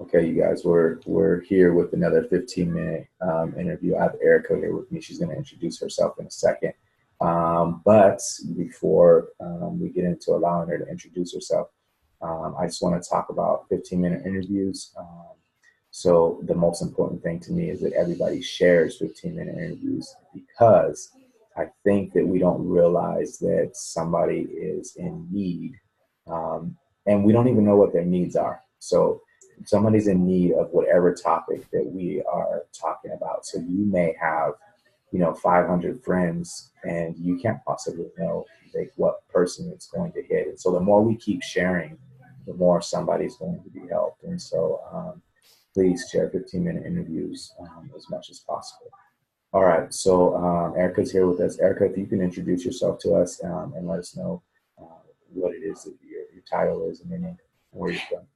Okay, you guys, we're here with another 15-minute interview. I have Erika here with me. She's going to introduce herself in a second. But before we get into allowing her to introduce herself, I just want to talk about 15-minute interviews. So the most important thing to me is that everybody shares 15-minute interviews, because I think that we don't realize that somebody is in need, and we don't even know what their needs are. So somebody's in need of whatever topic that we are talking about. So you may have, 500 friends, and you can't possibly know like what person it's going to hit. And so the more we keep sharing, the more somebody's going to be helped. And so please share 15-minute interviews as much as possible. All right, so Erika's here with us. Erika, if you can introduce yourself to us and let us know what it is that your title is and your name and where you're from.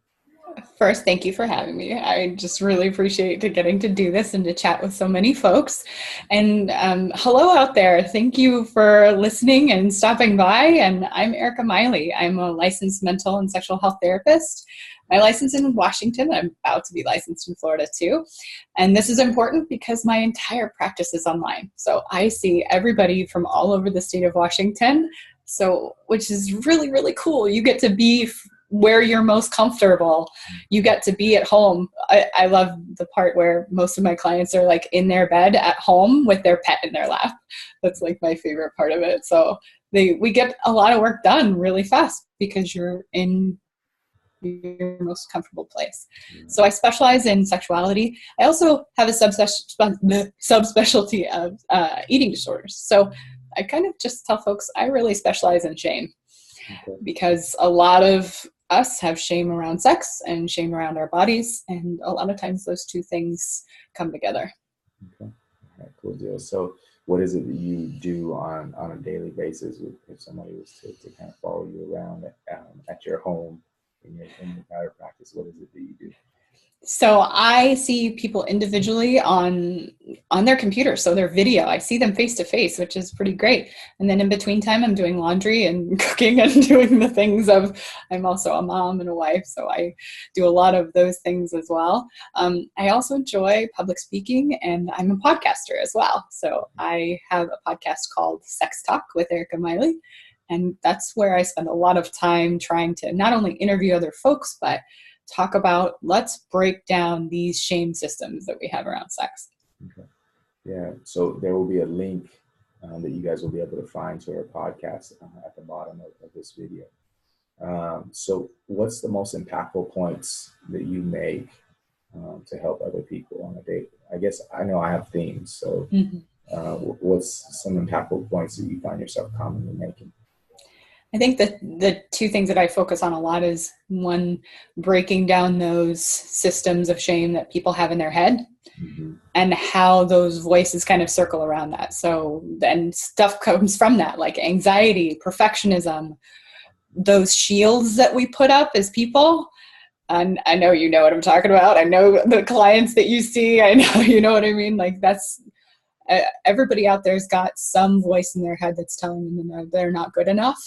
First, thank you for having me. I just really appreciate getting to do this and to chat with so many folks. And hello out there. Thank you for listening and stopping by. And I'm Erika Miley. I'm a licensed mental and sexual health therapist. My license in Washington. I'm about to be licensed in Florida too. And this is important because my entire practice is online. So I see everybody from all over the state of Washington. So, which is really, really cool. You get to be where you're most comfortable. You get to be at home. I love the part where most of my clients are like in their bed at home with their pet in their lap. That's like my favorite part of it. So we get a lot of work done really fast because you're in your most comfortable place. So I specialize in sexuality. I also have a subspecialty of eating disorders. So I kind of just tell folks I really specialize in shame. Okay. Because a lot of us have shame around sex and shame around our bodies, and a lot of times those two things come together. Okay. All right, cool deal. So what is it that you do on a daily basis if somebody was to kind of follow you around at your home in your private practice? What is it that you do? So I see people individually on their computer, so their video. I see them face to face, which is pretty great. And then in between time, I'm doing laundry and cooking and doing the things of, I'm also a mom and a wife, so I do a lot of those things as well. I also enjoy public speaking, and I'm a podcaster as well. So I have a podcast called Sex Talk with Erika Miley, and that's where I spend a lot of time trying to not only interview other folks, but talk about, let's break down these shame systems that we have around sex. Okay. Yeah, so there will be a link that you guys will be able to find to our podcast at the bottom of this video. So what's the most impactful points that you make to help other people on a date? I guess I know I have themes, so what's some impactful points that you find yourself commonly making? I think that the two things that I focus on a lot is, one, breaking down those systems of shame that people have in their head and how those voices kind of circle around that. So then stuff comes from that, like anxiety, perfectionism, those shields that we put up as people. And I know you know what I'm talking about. I know the clients that you see. I know, you know what I mean? Like that's, everybody out there's got some voice in their head that's telling them that they're not good enough,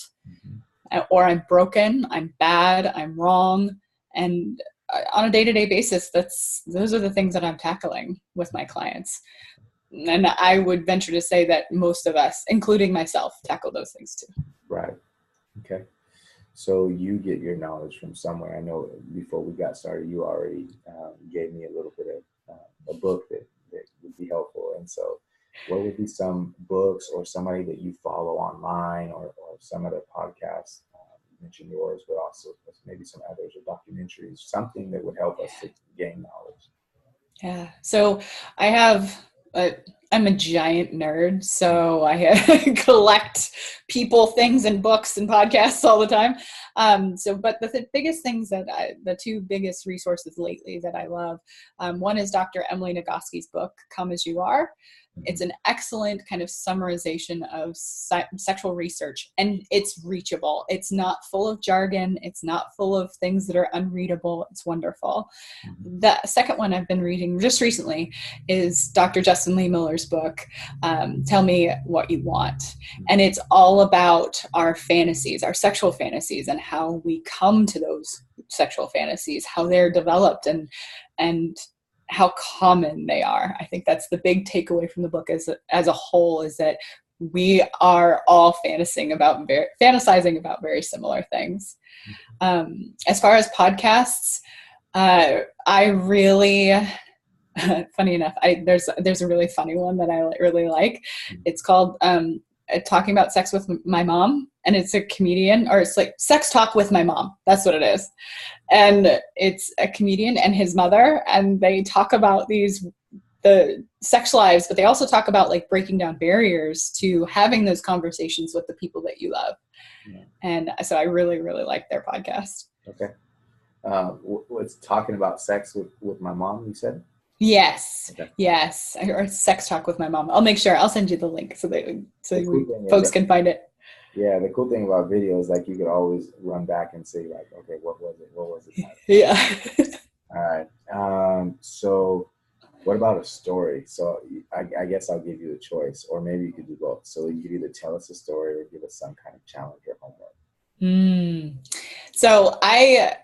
or I'm broken, I'm bad, I'm wrong. And on a day-to-day basis, those are the things that I'm tackling with my clients. And I would venture to say that most of us, including myself, tackle those things too. Right. Okay. So you get your knowledge from somewhere. I know before we got started, you already gave me a little bit of a book that would be helpful. And so what would be some books or somebody that you follow online or some other podcasts? You mentioned yours, but also maybe some others or documentaries, something that would help us to gain knowledge. Yeah. So I'm a giant nerd, so I collect people, things, and books and podcasts all the time. But the biggest things the two biggest resources lately that I love, one is Dr. Emily Nagoski's book, Come As You Are. It's an excellent kind of summarization of sexual research, and it's reachable. It's not full of jargon. It's not full of things that are unreadable. It's wonderful. The second one I've been reading just recently is Dr. Justin Lee Miller's book, Tell Me What You Want. And it's all about our fantasies, our sexual fantasies, and how we come to sexual fantasies, how they're developed, and how common they are. I think that's the big takeaway from the book as a whole, is that we are all fantasizing about very similar things. As far as podcasts, I really, funny enough, there's a really funny one that I really like. It's called Talking About Sex with My Mom, and it's a comedian, or it's like Sex Talk with My Mom. That's what it is. And it's a comedian and his mother, and they talk about the sex lives, but they also talk about like breaking down barriers to having those conversations with the people that you love. Yeah. And so I really, really like their podcast. Okay. What's Talking About Sex with My Mom, you said? Yes. Okay. Yes. Or Sex Talk with My Mom. I'll send you the link so folks can find it. Yeah. The cool thing about video is like you could always run back and say like, okay, what was it? Yeah. All right. So what about a story? So I guess I'll give you the choice, or maybe you could do both. So you could either tell us a story or give us some kind of challenge or homework. So I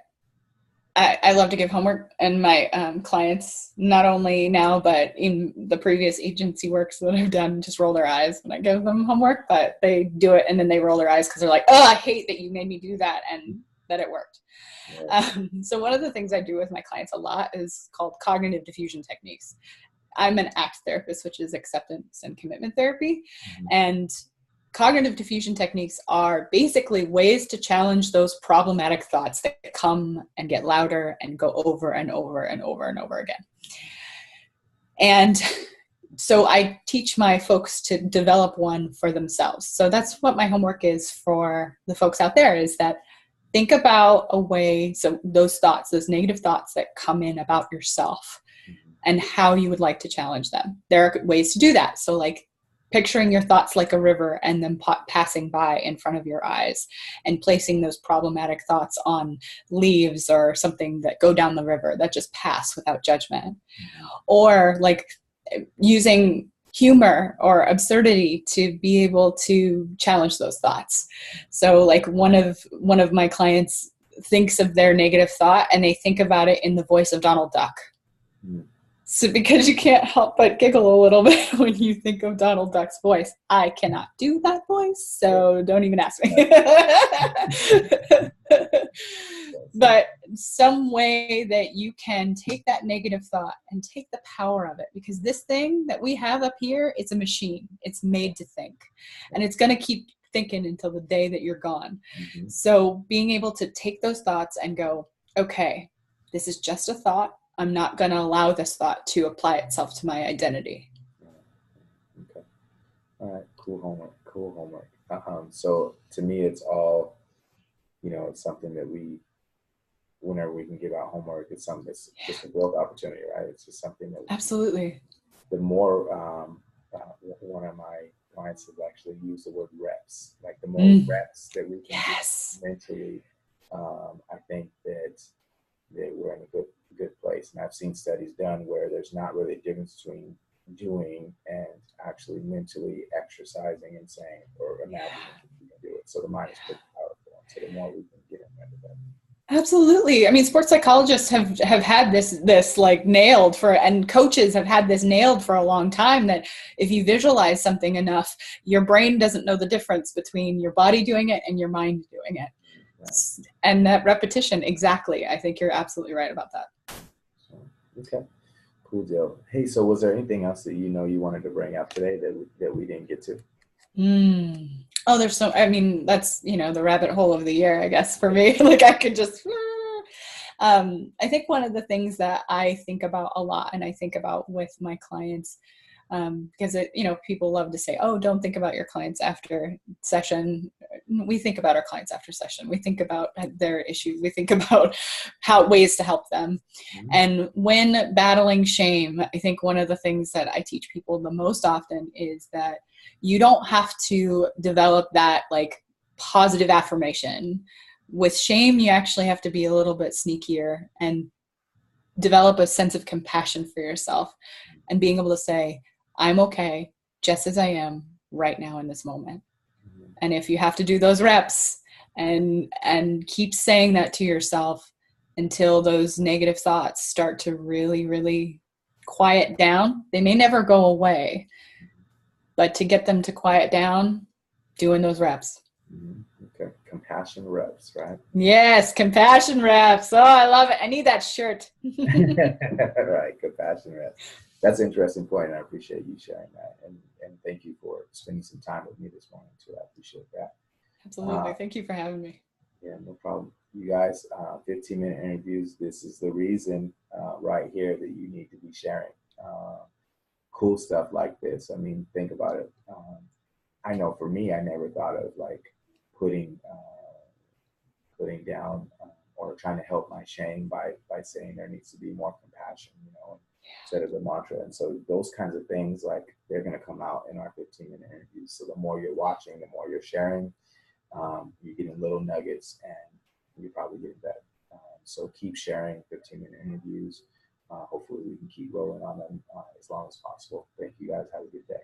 love to give homework, and my clients, not only now, but in the previous agency works that I've done, just roll their eyes when I give them homework, but they do it and then they roll their eyes because they're like, oh, I hate that you made me do that and that it worked. Yeah. So one of the things I do with my clients a lot is called cognitive diffusion techniques. I'm an ACT therapist, which is acceptance and commitment therapy. And cognitive diffusion techniques are basically ways to challenge those problematic thoughts that come and get louder and go over and over and over and over again. And so I teach my folks to develop one for themselves. So that's what my homework is for the folks out there, is that think about a way, so those thoughts, those negative thoughts that come in about yourself and how you would like to challenge them. There are ways to do that. So like picturing your thoughts like a river and then passing by in front of your eyes, and placing those problematic thoughts on leaves or something that go down the river that just pass without judgment. Or like using humor or absurdity to be able to challenge those thoughts. So like one of my clients thinks of their negative thought and they think about it in the voice of Donald Duck. So because you can't help but giggle a little bit when you think of Donald Duck's voice. I cannot do that voice, so don't even ask me. But some way that you can take that negative thought and take the power of it, because this thing that we have up here, it's a machine. It's made to think, and it's going to keep thinking until the day that you're gone. So being able to take those thoughts and go, okay, this is just a thought. I'm not going to allow this thought to apply itself to my identity. Okay. All right. Cool homework. So to me, it's all, it's something that whenever we can give out homework, it's something that's just a growth opportunity, right? It's just something that absolutely. The more, one of my clients has actually used the word reps, like the more reps that we can do mentally, I think that we're in a good place. And I've seen studies done where there's not really a difference between doing and actually mentally exercising and saying or imagining you can do it. So the mind is pretty powerful. So the more we can get in there, the better. Absolutely. I mean, sports psychologists have had this like nailed and coaches have had this nailed for a long time, that if you visualize something enough, your brain doesn't know the difference between your body doing it and your mind doing it. And that repetition, exactly. I think you're absolutely right about that. Okay, cool deal. Hey, so was there anything else that you wanted to bring up today that we didn't get to? Oh, there's that's, the rabbit hole of the year, I guess, for me. Like I could just, I think one of the things that I think about a lot, and I think about with my clients, because people love to say, oh, don't think about your clients after session. We think about our clients after session. We think about their issues. We think about ways to help them. And when battling shame, I think one of the things that I teach people the most often is that you don't have to develop that like positive affirmation. With shame, you actually have to be a little bit sneakier and develop a sense of compassion for yourself, and being able to say, I'm okay just as I am right now in this moment. And if you have to do those reps and keep saying that to yourself, until those negative thoughts start to really, really quiet down. They may never go away, but to get them to quiet down, doing those reps. Okay, compassion reps, right? Yes, compassion reps. Oh, I love it. I need that shirt. Right, compassion reps. That's an interesting point, and I appreciate you sharing that. And thank you for spending some time with me this morning too. I appreciate that. Absolutely. Thank you for having me. Yeah, no problem. You guys, 15-minute interviews. This is the reason right here that you need to be sharing cool stuff like this. I mean, think about it. I know for me, I never thought of like putting down or trying to help my shame by saying there needs to be more compassion, instead of the mantra. And so those kinds of things, like, they're going to come out in our 15-minute interviews. So the more you're watching, the more you're sharing, you're getting little nuggets, and you're probably getting better. So keep sharing 15-minute interviews. Hopefully we can keep rolling on them as long as possible. Thank you guys. Have a good day.